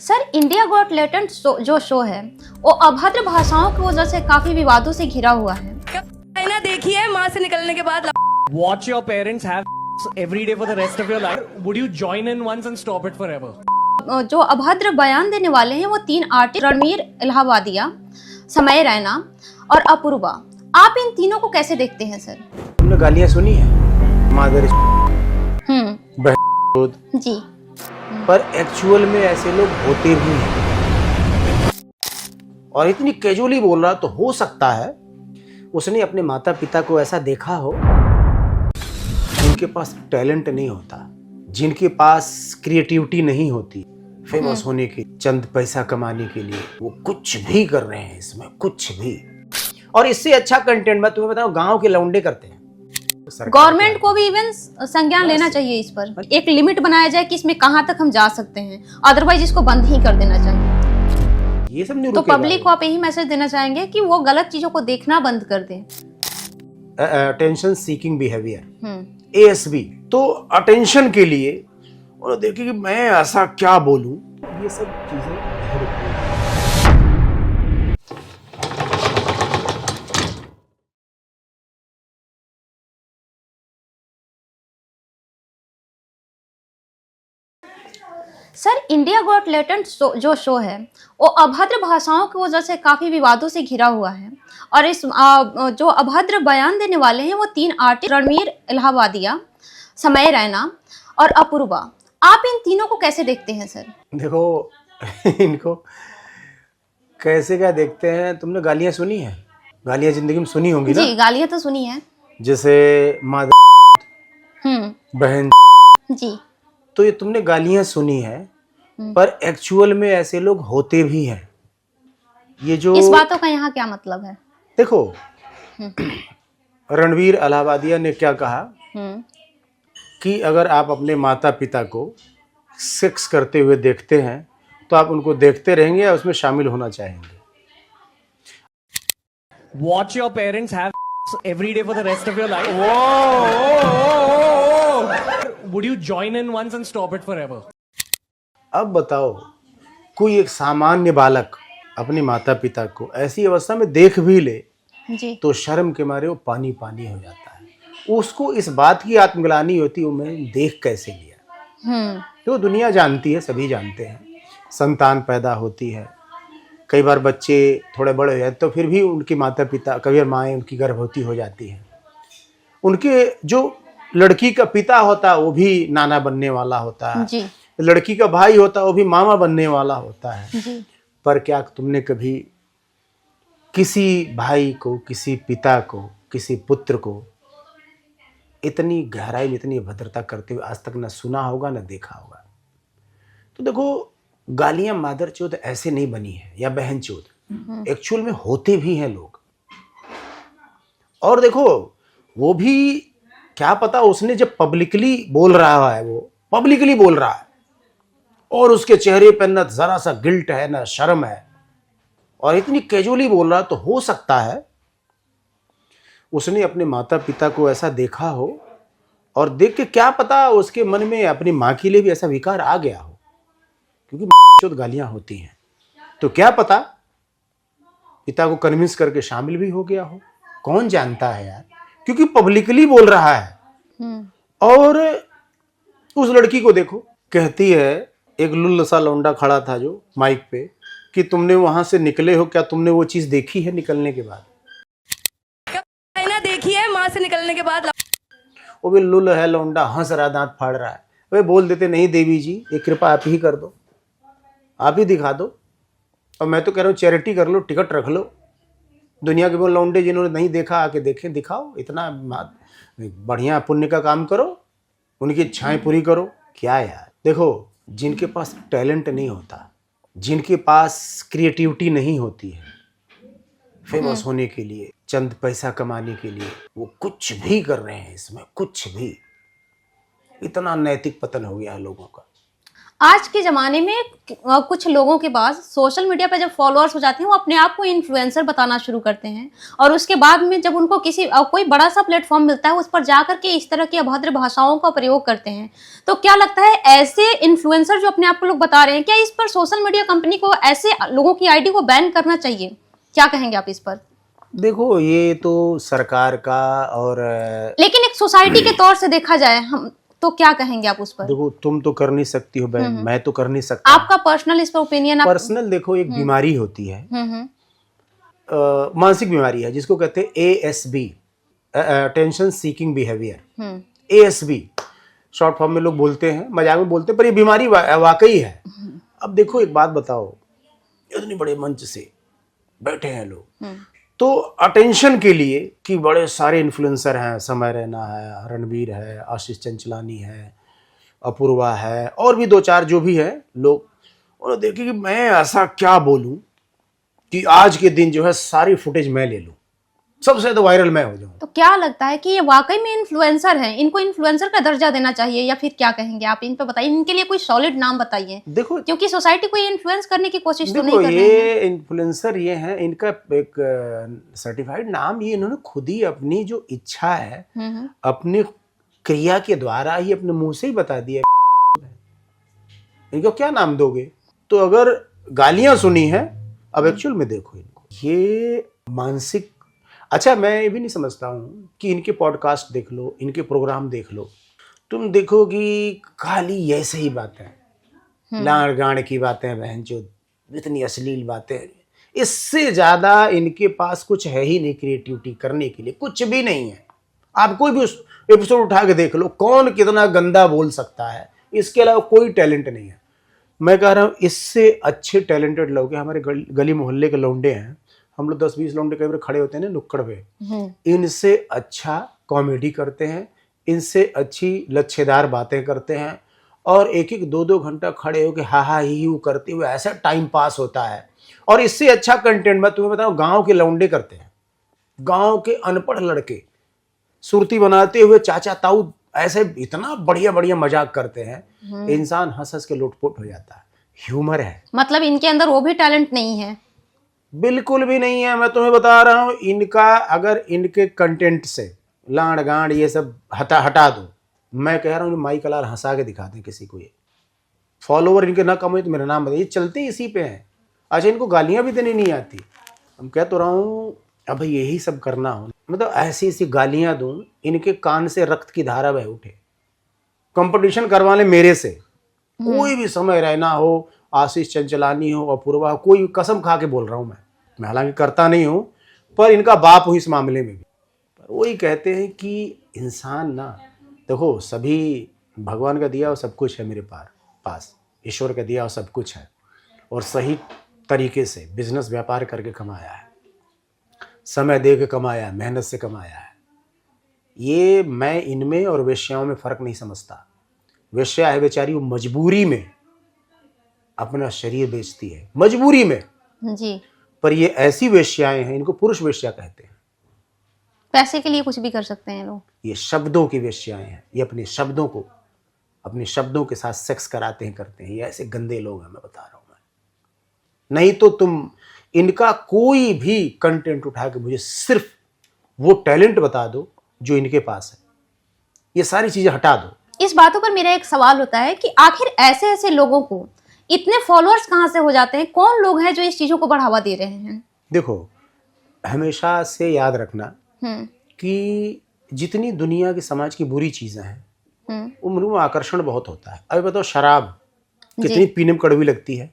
Sir India got talent जो show है वो अभद्र भाषाओं की वजह से काफी विवादों से घिरा हुआ है। ना देखिए माँ से निकलने के बाद Watch your parents have every day for the rest of your life. Would you join in once and stop it forever? जो अभद्र बयान देने वाले हैं वो 3 आर्टिस्ट रणवीर इलाहाबादिया, समय रैना और अपूर्वा। आप इन तीनों को कैसे देखते हैं सर? तुमने गालियां सुनी है मादर जी, पर एक्चुअल में ऐसे लोग होते भी हैं। और इतनी कैजुअली बोल रहा तो हो सकता है उसने अपने माता पिता को ऐसा देखा हो जिनके पास टैलेंट नहीं होता, जिनके पास क्रिएटिविटी नहीं होती, फेमस होने के चंद पैसा कमाने के लिए वो कुछ भी कर रहे हैं इसमें, कुछ भी। और इससे अच्छा कंटेंट मैं तुम्हें बताऊं गांव के लौंडे करते हैं। गवर्नमेंट को भी इवन संज्ञान लेना चाहिए इस पर। एक लिमिट बनाया जाए कि इसमें कहां तक हम जा सकते हैं, अदरवाइज इसको बंद ही कर देना चाहिए। ये सब नहीं तो रुकेगा। पब्लिक को आप यही मैसेज देना चाहेंगे कि वो गलत चीजों को देखना बंद कर दें। अटेंशन सीकिंग बिहेवियर ASB, तो अटेंशन के लिए और देखिए कि मैं ऐसा क्या बोलूं, ये सब चीजें नहीं रुकेगी। सर इंडिया गॉट टैलेंट जो शो है वो अभद्र भाषाओं की वजह से काफी विवादों से घिरा हुआ है। और इस जो अभद्र बयान देने वाले हैं वो 3 आर्टिस्ट रणवीर इलाहाबादिया, समय रैना और अपूर्वा। आप इन तीनों को कैसे देखते हैं सर? देखो इनको कैसे क्या देखते हैं। तुमने गालियां सुनी है? गालियां जिंदगी में सुनी होंगी ना? जी, गालियां तो सुनी है। जैसे मादर बहन, जी, तो ये तुमने गालियां सुनी है पर एक्चुअल में ऐसे लोग होते भी हैं। ये जो इस बातों का यहाँ क्या मतलब है? देखो रणवीर इलाहाबादिया ने क्या कहा कि अगर आप अपने माता पिता को सेक्स करते हुए देखते हैं तो आप उनको देखते रहेंगे या उसमें शामिल होना चाहेंगे? Watch your parents have every day for the rest of your life. Would you join in once and stop it forever? अब बताओ कोई एक सामान्य बालक अपने माता पिता को ऐसी अवस्था में देख भी ले जी, तो शर्म के मारे वो पानी पानी हो जाता है। उसको इस बात की आत्मग्लानि होती है मैं देख कैसे लिया। तो दुनिया जानती है, सभी जानते हैं, संतान पैदा होती है, कई बार बच्चे थोड़े बड़े हो जाते तो फिर भी उनके माता पिता, कभी माएँ उनकी गर्भवती हो जाती हैं। उनके जो लड़की का पिता होता है वो भी नाना बनने वाला होता है जी, लड़की का भाई होता है वो भी मामा बनने वाला होता है। जी। पर क्या तुमने कभी किसी भाई को, किसी पिता को, किसी पुत्र को इतनी गहराई में इतनी भद्रता करते हुए आज तक ना सुना होगा ना देखा होगा? तो देखो गालियां मादर चोद ऐसे नहीं बनी है या बहन चोद, एक्चुअल में होते भी हैं लोग। और देखो वो भी क्या पता उसने जब पब्लिकली बोल रहा है, वो पब्लिकली बोल रहा है और उसके चेहरे पर न जरा सा गिल्ट है ना शर्म है और इतनी कैजुअली बोल रहा तो हो सकता है उसने अपने माता पिता को ऐसा देखा हो और देख के क्या पता उसके मन में अपनी माँ के लिए भी ऐसा विकार आ गया हो, क्योंकि गालियां होती हैं तो क्या पता पिता को कन्विंस करके शामिल भी हो गया हो, कौन जानता है यार, क्योंकि पब्लिकली बोल रहा है। और उस लड़की को देखो, कहती है एक लुल्ल सा लौंडा खड़ा था जो माइक पे कि तुमने वहां से निकले हो, क्या तुमने वो चीज देखी है निकलने के बाद? ना देखिए माँ से निकलने के बाद वो भी लुल्ल है लौंडा, हंस रहा, दांत फाड़ रहा है। वे बोल देते नहीं देवी जी एक कृपा आप ही कर दो, आप ही दिखा दो। और मैं तो कह रहा हूँ चैरिटी कर लो, टिकट रख लो, दुनिया के वो लौंडे जिन्होंने नहीं देखा आके देखें, दिखाओ, इतना बढ़िया पुण्य का काम करो, उनकी इच्छाएं पूरी करो। क्या यार, देखो जिनके पास टैलेंट नहीं होता, जिनके पास क्रिएटिविटी नहीं होती है, फेमस होने के लिए, चंद पैसा कमाने के लिए वो कुछ भी कर रहे हैं इसमें, कुछ भी। इतना नैतिक पतन हो गया है लोगों का। आज के ज़माने में कुछ लोगों के पास सोशल मीडिया पे जब फॉलोअर्स हो जाते हैं वो अपने आप को इन्फ्लुएंसर बताना शुरू करते हैं, और उसके बाद में जब उनको किसी कोई बड़ा सा प्लेटफॉर्म मिलता है उस पर जाकर के इस तरह की अभद्र भाषाओं का प्रयोग करते हैं। तो क्या लगता है ऐसे इन्फ्लुएंसर जो अपने आप को लोग बता रहे हैं, क्या इस पर सोशल मीडिया कंपनी को ऐसे लोगों की आईडी को बैन करना चाहिए? क्या कहेंगे आप इस पर? देखो, ये तो सरकार का और लेकिन एक सोसाइटी के तौर से देखा जाए हम तो क्या कहेंगे आप उस पर? देखो, तुम तो कर नहीं सकती हो बहन, मैं तो कर नहीं सकता। आपका पर्सनल इस पर ओपिनियन? पर्सनल देखो, एक बीमारी होती है, मानसिक बीमारी है, जिसको कहते हैं ASB, attention seeking behaviour. ASB short form में लोग बोलते हैं, मजाक में बोलते हैं, पर ये बीमारी वाकई है। अब देखो, एक बात बताओ, इतने बड़े मंच से बैठे हैं लोग, तो अटेंशन के लिए कि बड़े सारे इन्फ्लुएंसर हैं, समय रैना है, रणवीर है, आशीष चंचलानी है, अपूर्वा है, और भी 2-4 जो भी है लोग, उन्होंने देखे कि मैं ऐसा क्या बोलूं कि आज के दिन जो है सारी फुटेज मैं ले लूं, सबसे तो वायरल मैं हो जाऊं। तो क्या लगता है कि ये वाकई में इन्फ्लुएंसर हैं, इनको इन्फ्लुएंसर का दर्जा देना चाहिए या फिर क्या कहेंगे आप? इन पे बताइए, इनके लिए कोई सॉलिड नाम बताइए। देखो, क्योंकि सोसाइटी को इन्फ्लुएंस करने की कोशिश तो नहीं देखो, कर रहे हैं। ये इन्फ्लुएंसर ये हैं, इनका एक सर्टिफाइड नाम ये इन्होंने खुद ही अपनी जो इच्छा है अपनी क्रिया के द्वारा ही अपने मुंह से ही बता दिया। इनको क्या नाम दोगे? तो अगर गालियां सुनी हैं, अब एक्चुअल में देखो इनको, ये मानसिक, अच्छा, मैं ये भी नहीं समझता हूँ कि इनके पॉडकास्ट देख लो, इनके प्रोग्राम देख लो, तुम देखो कि खाली ऐसे ही बातें, लाड़ गाड़ की बातें, बहन जो इतनी अश्लील बातें, इससे ज़्यादा इनके पास कुछ है ही नहीं क्रिएटिविटी करने के लिए, कुछ भी नहीं है। आप कोई भी उस एपिसोड उठा के देख लो, कौन कितना गंदा बोल सकता है, इसके अलावा कोई टैलेंट नहीं है। मैं कह रहा हूँ, इससे अच्छे टैलेंटेड लोग हमारे गली मोहल्ले के लौंडे हैं, हम लोग 10-20 लौंडे कई बार खड़े होते हैं ना नुक्कड़ पे, इनसे अच्छा कॉमेडी करते हैं, इनसे अच्छी लच्छेदार बातें करते हैं, और 1-1, 2-2 घंटा खड़े होकर हा हा ही हू करते हुए ऐसा टाइम पास होता है। और इससे अच्छा कंटेंट मैं तुम्हें बताऊं, गांव के लौंडे करते हैं, गांव के अनपढ़ लड़के सुरती बनाते हुए चाचा ताऊ ऐसे इतना बढ़िया बढ़िया मजाक करते हैं, इंसान हंस हंस के लुटपुट हो जाता है। ह्यूमर है, मतलब इनके अंदर वो भी टैलेंट नहीं है? बिल्कुल भी नहीं है। मैं तुम्हें बता रहा हूं, इनका अगर इनके कंटेंट से लाड़ गाड़ ये सब हटा दो, मैं कह रहा हूँ माई कलार हंसा के दिखा दें किसी को। ये फॉलोवर इनके ना कम हो तो मेरा नाम बताइए, चलते इसी पे हैं। अच्छा, इनको गालियां भी देनी नहीं आती। हम कह तो रहा हूँ, अब यही सब करना हो, मतलब ऐसी ऐसी गालियां दूं, इनके कान से रक्त की धारा बह उठे। कंपटीशन करवा ले मेरे से, कोई भी समय रहना हो, आशीष चंचलानी हो, अपूर्वा हो, कोई कसम खा के बोल रहा हूँ मैं हालांकि करता नहीं हूँ, पर इनका बाप हूँ इस मामले में भी। पर वही कहते हैं कि इंसान ना, देखो, सभी भगवान का दिया हुआ सब कुछ है मेरे पास, ईश्वर का दिया हुआ सब कुछ है, और सही तरीके से बिजनेस व्यापार करके कमाया है, समय दे के कमाया है, मेहनत से कमाया है। ये मैं इनमें और वेश्याओं में फ़र्क नहीं समझता। वेश्या है बेचारी, वो मजबूरी में अपना शरीर बेचती है, मजबूरी में जी। पर ये ऐसी वेश्याएं हैं, इनको पुरुष वेश्या कहते हैं। पैसे के लिए कुछ भी कर सकते हैं लोग। ये शब्दों की वेश्याएं हैं, ये अपने शब्दों के साथ सेक्स कराते हैं, करते हैं। ये ऐसे गंदे लोग हैं, मैं बता रहा हूँ। मैं नहीं तो तुम इनका कोई भी कंटेंट उठा के मुझे सिर्फ वो टैलेंट बता दो जो इनके पास है, ये सारी चीजें हटा दो। इस बातों पर मेरा एक सवाल होता है कि आखिर ऐसे ऐसे लोगों को इतने फॉलोअर्स कहाँ से हो जाते हैं? कौन लोग हैं जो इस चीजों को बढ़ावा दे रहे हैं? देखो, हमेशा से याद रखना कि जितनी दुनिया की समाज की बुरी चीजें हैं उनमें आकर्षण बहुत होता है। अभी बताओ, शराब कितनी पीने में कड़वी लगती है,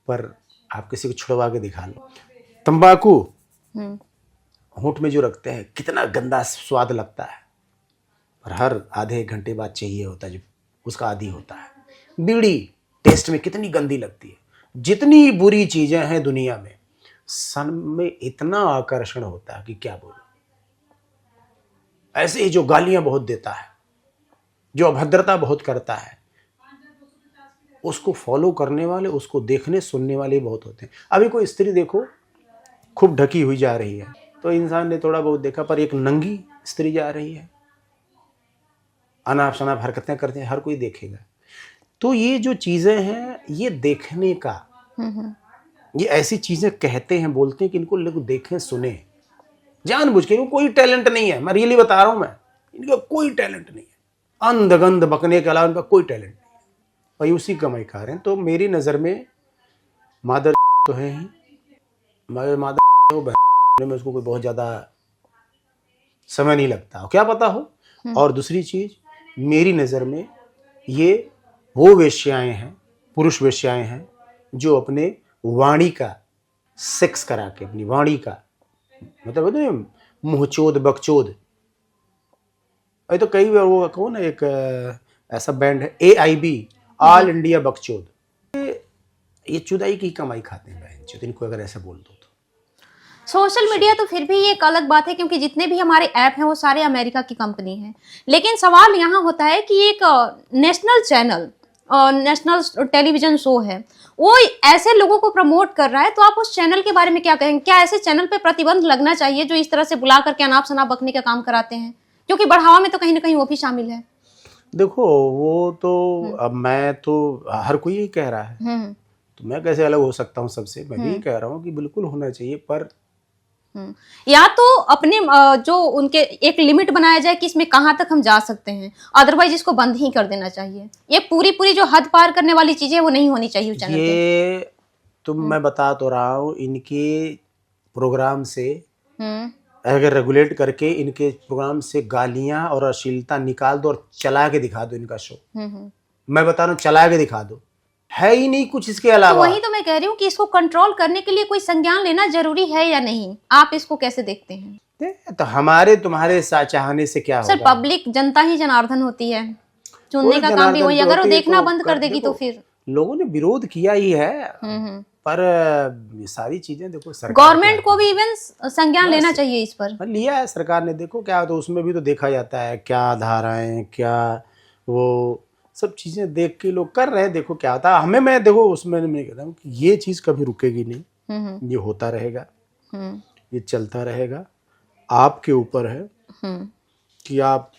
पर आप किसी को छुड़वा के दिखा लो। तंबाकू होंठ में जो रखते हैं, कितना गंदा स्वाद लगता है, पर हर आधे एक घंटे बाद चाहिए होता है, जो उसका आदी होता है। बीड़ी टेस्ट में कितनी गंदी लगती है। जितनी बुरी चीजें हैं दुनिया में, सन में इतना आकर्षण होता है कि क्या बोलूं। ऐसे ही जो गालियां बहुत देता है, जो अभद्रता बहुत करता है, उसको फॉलो करने वाले, उसको देखने सुनने वाले बहुत होते हैं। अभी कोई स्त्री देखो खूब ढकी हुई जा रही है, तो इंसान ने थोड़ा बहुत देखा, पर एक नंगी स्त्री जा रही है, अनाप शनाप हरकतें करते हैं, हर कोई देखेगा। तो ये जो चीज़ें हैं ये देखने का, ये ऐसी चीज़ें कहते हैं बोलते हैं कि इनको लोग देखें सुने जानबूझ के। कोई टैलेंट नहीं है, मैं रियली बता रहा हूँ, मैं इनका कोई टैलेंट नहीं है, अंधगंध बकने के अलावा इनका कोई टैलेंट नहीं है, भाई उसी कमाई खा रहे हैं। तो मेरी नज़र में मादर तो है ही, मगर मादर वो बहन में उसको कोई बहुत ज़्यादा समय नहीं लगता, क्या पता हो। और दूसरी चीज़ मेरी नज़र में ये वो वेश्याएं हैं, पुरुष वेश्याएं हैं जो अपने वाणी का सेक्स करा के, अपनी वाणी का मतलब मुँहचोद बकचोद। अरे तो कई बार वो कौन है, एक ऐसा बैंड है AIB, ऑल इंडिया बकचोद, ये चुदाई की कमाई खाते हैं बहन चोद, इनको अगर ऐसा बोल दो तो। सोशल मीडिया तो फिर भी एक अलग बात है, क्योंकि जितने भी हमारे ऐप हैं वो सारे अमेरिका की कंपनी हैं। लेकिन सवाल यहाँ होता है कि एक नेशनल चैनल और नेशनल टेलीविजन शो है, वो ऐसे लोगों को प्रमोट कर रहा है, तो आप उस चैनल के बारे में क्या कहेंगे? क्या ऐसे चैनल पे प्रतिबंध लगना चाहिए जो इस तरह से बुला करके अनाप शनाप बकने का काम कराते हैं? क्योंकि बढ़ावा में तो कहीं ना कहीं वो भी शामिल है। देखो वो तो अब मैं तो हर कोई यही कह रहा है, तो मैं कैसे अलग हो सकता हूँ सबसे? मैं भी कह रहा हूँ कि बिल्कुल होना चाहिए, पर या तो अपने जो उनके एक लिमिट बनाया जाए कि इसमें कहाँ तक हम जा सकते हैं, अदरवाइज इसको बंद ही कर देना चाहिए। ये पूरी जो हद पार करने वाली चीजें वो नहीं होनी चाहिए चैनल पे। ये तो मैं बता तो रहा हूँ, इनके प्रोग्राम से अगर रेगुलेट करके इनके प्रोग्राम से गालियां और अश्लीलता निकाल दो और चला के दिखा दो इनका शो, मैं बता रहा हूँ चला के दिखा दो, है ही नहीं कुछ इसके तो अलावा। वही तो मैं कह रही हूँ कि इसको कंट्रोल करने के लिए कोई संज्ञान लेना जरूरी है या नहीं? आप इसको कैसे देखते हैं? तो हमारे तुम्हारे चाहने से क्या सर, होगा? पब्लिक जनता ही जनार्दन होती है, चुनने कोई का काम भी जनार्दन वही। तो अगर वो होती है देखना तो बंद कर देगी तो देखो, फिर लोगों ने विरोध किया ही है, पर ये सारी चीजें देखो सरकार गवर्नमेंट को भी इवन संज्ञान लेना चाहिए इस पर। लिया है सरकार ने। देखो क्या तो उसमें भी तो देखा जाता है, क्या धाराएं, क्या वो सब चीजें देख के लोग कर रहे हैं। देखो क्या होता है, हमें मैं देखो उसमें मैं कहता हूँ कि ये चीज कभी रुकेगी नहीं, ये होता रहेगा, ये चलता रहेगा। आपके ऊपर है कि आप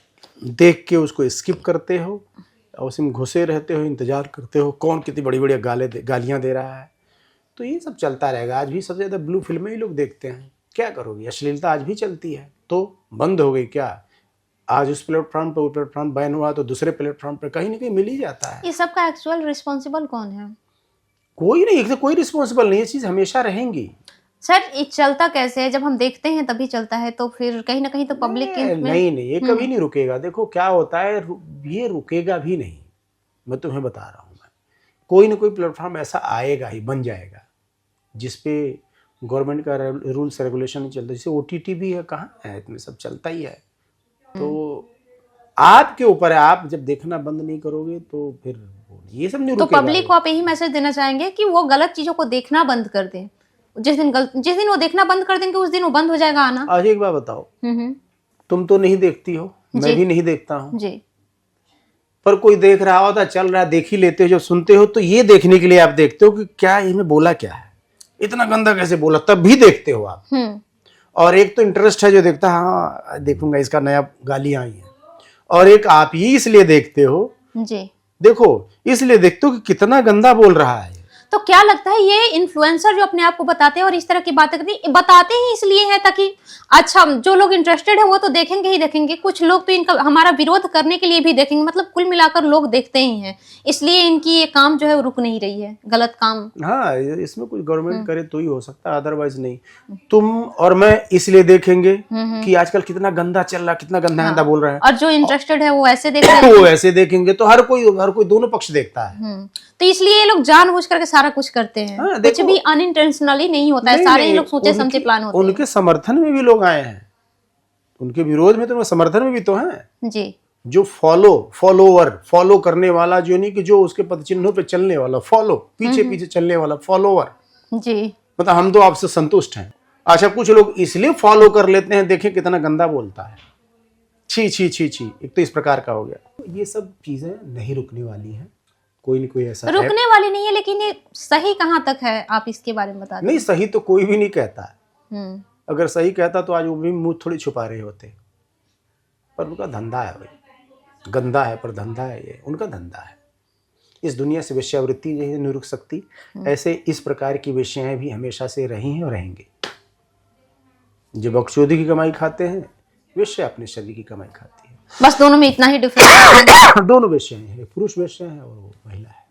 देख के उसको स्किप करते हो और उसमें घुसे रहते हो, इंतजार करते हो कौन कितनी बड़ी बड़ी गालियां दे रहा है। तो ये सब चलता रहेगा। आज भी सबसे ज़्यादा ब्लू फिल्में ही लोग देखते हैं, क्या करोगे? अश्लीलता आज भी चलती है, तो बंद हो गई क्या? आज उस प्लेटफॉर्म पर वो प्लेटफॉर्म बैन हुआ तो दूसरे प्लेटफॉर्म पर कहीं ना कहीं मिल ही जाता है। ये सब का एक्चुअल रिस्पॉन्सिबल कौन है? कोई नहीं, एक तो कोई रिस्पॉन्सिबल नहीं, ये चीज़ हमेशा रहेंगी। सर, ये चलता कैसे है? जब हम देखते हैं तभी चलता है, तो फिर कहीं ना कहीं तो पब्लिक के नहीं, ये कभी नहीं रुकेगा। देखो क्या होता है, ये रुकेगा भी नहीं, मैं तुम्हें बता रहा हूँ। मैं कोई ना कोई प्लेटफॉर्म ऐसा आएगा ही, बन जाएगा, जिसपे गवर्नमेंट का रूल्स रेगुलेशन नहीं चलता। जैसे OTT भी है, कहाँ है, इसमें सब चलता ही है। तो आपके ऊपर है, आप जब देखना बंद नहीं करोगे तो फिर ये सब नहीं तो रुकेगा। पब्लिक को आप यही मैसेज देना चाहेंगे कि वो गलत चीजों को देखना बंद कर दें। जिस दिन वो देखना बंद कर देंगे उस दिन वो बंद हो जाएगा आना। आज एक बात बताओ, तुम तो नहीं देखती हो, मैं भी नहीं देखता हूँ जी, पर कोई देख रहा होता, चल रहा है, देख ही लेते हो। जब सुनते हो तो ये देखने के लिए आप देखते हो कि क्या इन्हें बोला, क्या है, इतना गंदा कैसे बोला, तब भी देखते हो आप। और एक तो इंटरेस्ट है जो देखता है, हाँ देखूंगा इसका नया गालियां आई है। और एक आप ही इसलिए देखते हो जी, देखो इसलिए देखते हो कि कितना गंदा बोल रहा है। तो क्या लगता है ये इन्फ्लुएंसर जो अपने आप को बताते हैं और इस तरह की बातें करते हैं, बताते ही इसलिए है ताकि अच्छा जो लोग इंटरेस्टेड है वो तो देखेंगे ही देखेंगे, कुछ लोग तो इनका हमारा विरोध करने के लिए भी देखेंगे, मतलब कुल मिलाकर लोग देखते ही हैं, इसलिए इनकी ये काम जो है वो रुक नहीं रही है, गलत काम। हाँ, इसमें कुछ गवर्नमेंट करे तो ही हो सकता है, अदरवाइज नहीं। तुम और मैं इसलिए देखेंगे कि आजकल कितना गंदा चल रहा है, कितना गंदा गंदा बोल रहा है, और जो इंटरेस्टेड है वो ऐसे देख रहे हैं। वो ऐसे देखेंगे। तो हर कोई दोनों पक्ष देखता है। तो इसलिए ये लोग जानबूझ करके सारा कुछ करते हैं। हाँ, कुछ भी अनइंटेंशनली नहीं होता है, सारे ही लोग सोचे समझे प्लान होते हैं। उनके समर्थन में भी लोग आए हैं, उनके विरोध में तो समर्थन में भी तो हैं जी। जो फॉलो करने वाला, जो नहीं कि जो उसके पद चिन्हों पे चलने वाला, पीछे चलने वाला फॉलोवर। जी, मतलब हम तो आपसे संतुष्ट हैं। अच्छा, कुछ लोग इसलिए फॉलो कर लेते हैं, देखें कितना गंदा बोलता है, छी छी छी छी, एक तो इस प्रकार का हो गया। ये सब चीजें नहीं रुकने वाली हैं, कोई नहीं कोई ऐसा रुकने वाली नहीं है, लेकिन ये सही कहाँ तक है आप इसके बारे में बता दें। नहीं, सही तो कोई भी नहीं कहता है। अगर सही कहता तो आज वो भी मुंह थोड़ी छुपा रहे होते, पर उनका धंधा है भाई, गंदा है पर धंधा है, ये उनका धंधा है। इस दुनिया से वेश्यावृत्ति नहीं रुक सकती, ऐसे इस प्रकार की वेश्याएं भी हमेशा से रही हैं और रहेंगी। जो बकचोदी की कमाई खाते हैं, वेश्या अपने शरीर की कमाई खाती है। बस दोनों में इतना ही डिफरेंस। दोनों वेश्याएं हैं, एक पुरुष वेश्या है और वो महिला है।